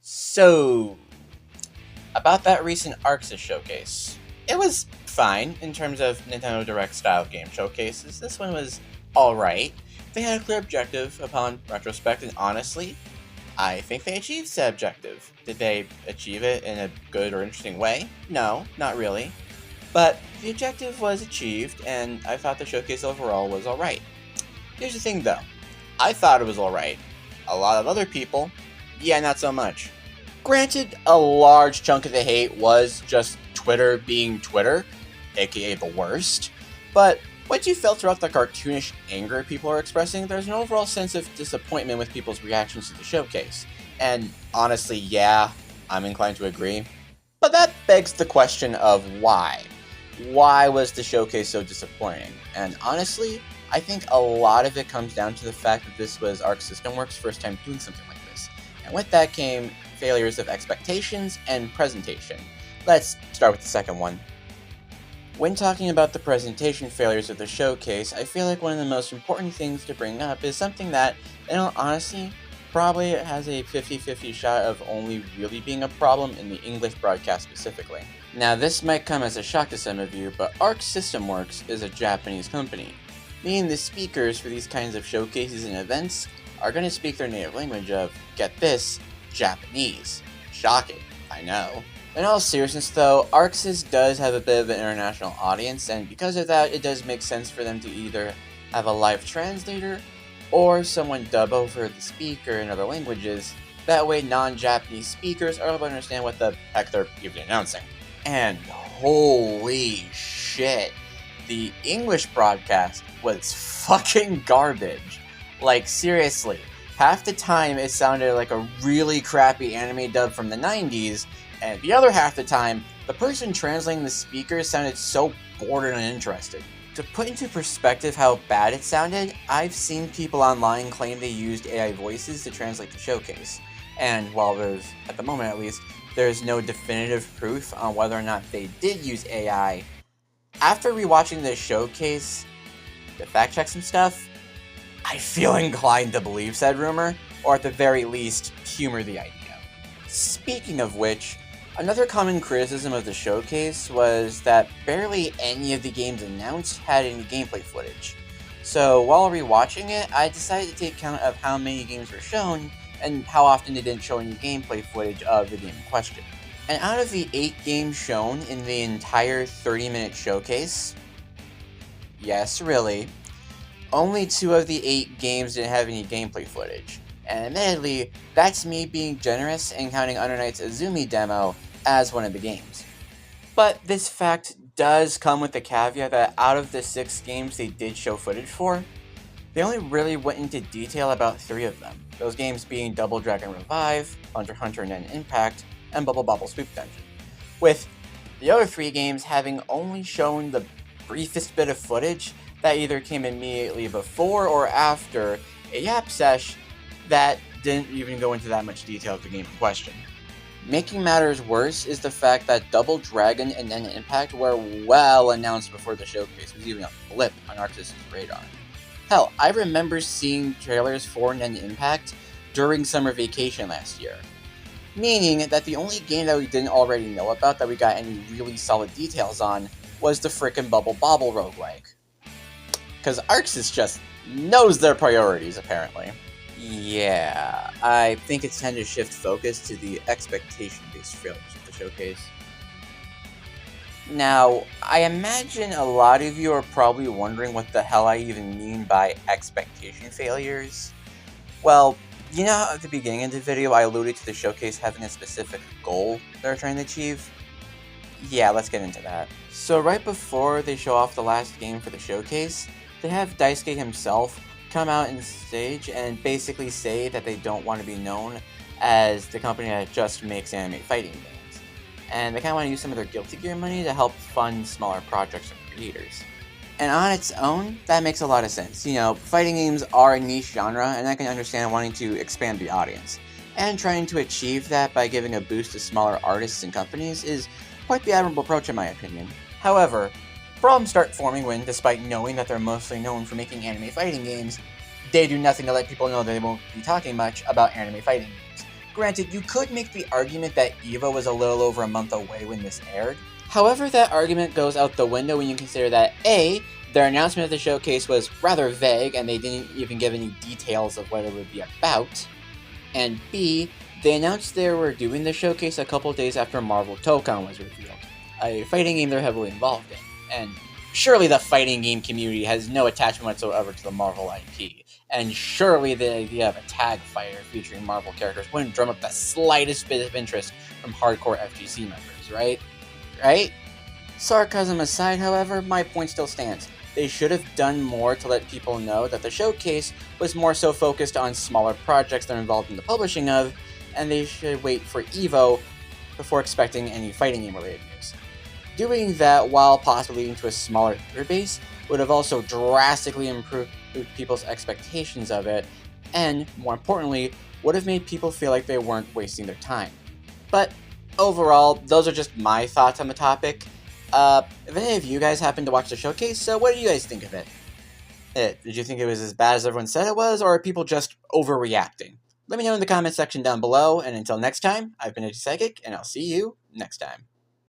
So, about that recent ArcSys Showcase. It was fine in terms of Nintendo Direct style game showcases. This one was alright. They had a clear objective upon retrospect, and honestly, I think they achieved said objective. Did they achieve it in a good or interesting way? No, not really. But the objective was achieved, and I thought the showcase overall was alright. Here's the thing though. I thought it was alright. A lot of other people, yeah, not so much. Granted, a large chunk of the hate was just Twitter being Twitter, aka the worst, but once you filter out the cartoonish anger people are expressing, there's an overall sense of disappointment with people's reactions to the showcase. And honestly, yeah, I'm inclined to agree. But that begs the question of why. Why was the showcase so disappointing? And honestly, I think a lot of it comes down to the fact that this was Arc System Works' first time doing something like this. And with that came failures of expectations and presentation. Let's start with the second one. When talking about the presentation failures of the showcase, I feel like one of the most important things to bring up is something that, in all honesty, probably has a 50-50 shot of only really being a problem in the English broadcast specifically. Now this might come as a shock to some of you, but Arc System Works is a Japanese company, meaning the speakers for these kinds of showcases and events are going to speak their native language of, get this, Japanese. Shocking, I know. In all seriousness though, ArcSys does have a bit of an international audience, and because of that, it does make sense for them to either have a live translator or someone dub over the speaker in other languages. That way non-Japanese speakers are able to understand what the heck they're even announcing. And holy shit, the English broadcast was fucking garbage. Like seriously, half the time it sounded like a really crappy anime dub from the 90s, and the other half the time, the person translating the speakers sounded so bored and uninterested. To put into perspective how bad it sounded, I've seen people online claim they used AI voices to translate the showcase. And while there's, at the moment at least, there's no definitive proof on whether or not they did use AI, after rewatching this showcase to fact check some stuff, I feel inclined to believe said rumor, or at the very least, humor the idea. Speaking of which, another common criticism of the showcase was that barely any of the games announced had any gameplay footage. So while rewatching it, I decided to take count of how many games were shown and how often they didn't show any gameplay footage of the game in question. And out of the 8 games shown in the entire 30-minute showcase, yes, really, only 2 of the 8 games didn't have any gameplay footage. And admittedly, that's me being generous and counting Under Night's Azumi demo as one of the games. But this fact does come with the caveat that out of the 6 games they did show footage for, they only really went into detail about 3 of them. Those games being Double Dragon Revive, Hunter x Hunter Nen Impact, and Bubble Bobble Swoop Dungeon. With the other 3 games having only shown the briefest bit of footage that either came immediately before or after a yap sesh that didn't even go into that much detail of the game in question. Making matters worse is the fact that Double Dragon and Nen Impact were well announced before the showcase was even a blip on ArcSys' radar. Hell, I remember seeing trailers for Nen Impact during summer vacation last year. Meaning that the only game that we didn't already know about that we got any really solid details on was the frickin' Bubble Bobble roguelike. Cause ArcSys just knows their priorities, apparently. Yeah, I think it's time to shift focus to the expectation-based failures of the showcase. Now, I imagine a lot of you are probably wondering what the hell I even mean by expectation failures. Well, you know how at the beginning of the video I alluded to the showcase having a specific goal they're trying to achieve? Yeah, let's get into that. So right before they show off the last game for the showcase, they have Daisuke himself come out on stage and basically say that they don't want to be known as the company that just makes anime fighting games. And they kind of want to use some of their Guilty Gear money to help fund smaller projects and creators. And on its own, that makes a lot of sense. You know, fighting games are a niche genre, and I can understand wanting to expand the audience. And trying to achieve that by giving a boost to smaller artists and companies is quite the admirable approach in my opinion. However, problems start forming when, despite knowing that they're mostly known for making anime fighting games, they do nothing to let people know that they won't be talking much about anime fighting games. Granted, you could make the argument that EVO was a little over a month away when this aired. However, that argument goes out the window when you consider that A, their announcement of the showcase was rather vague and they didn't even give any details of what it would be about, and B, they announced they were doing the showcase a couple days after Marvel Tokon was revealed, a fighting game they're heavily involved in, and surely the fighting game community has no attachment whatsoever to the Marvel IP, and surely the idea of a tag fighter featuring Marvel characters wouldn't drum up the slightest bit of interest from hardcore FGC members, right? Right? Sarcasm aside, however, my point still stands. They should have done more to let people know that the showcase was more so focused on smaller projects they're involved in the publishing of, and they should wait for EVO before expecting any fighting game related news. Doing that, while possibly leading to a smaller user base, would have also drastically improved people's expectations of it, and, more importantly, would have made people feel like they weren't wasting their time. But, overall, those are just my thoughts on the topic. If any of you guys happened to watch the showcase, so what do you guys think of it? Did you think it was as bad as everyone said it was, or are people just overreacting? Let me know in the comment section down below, and until next time, I've been Psychic, and I'll see you next time.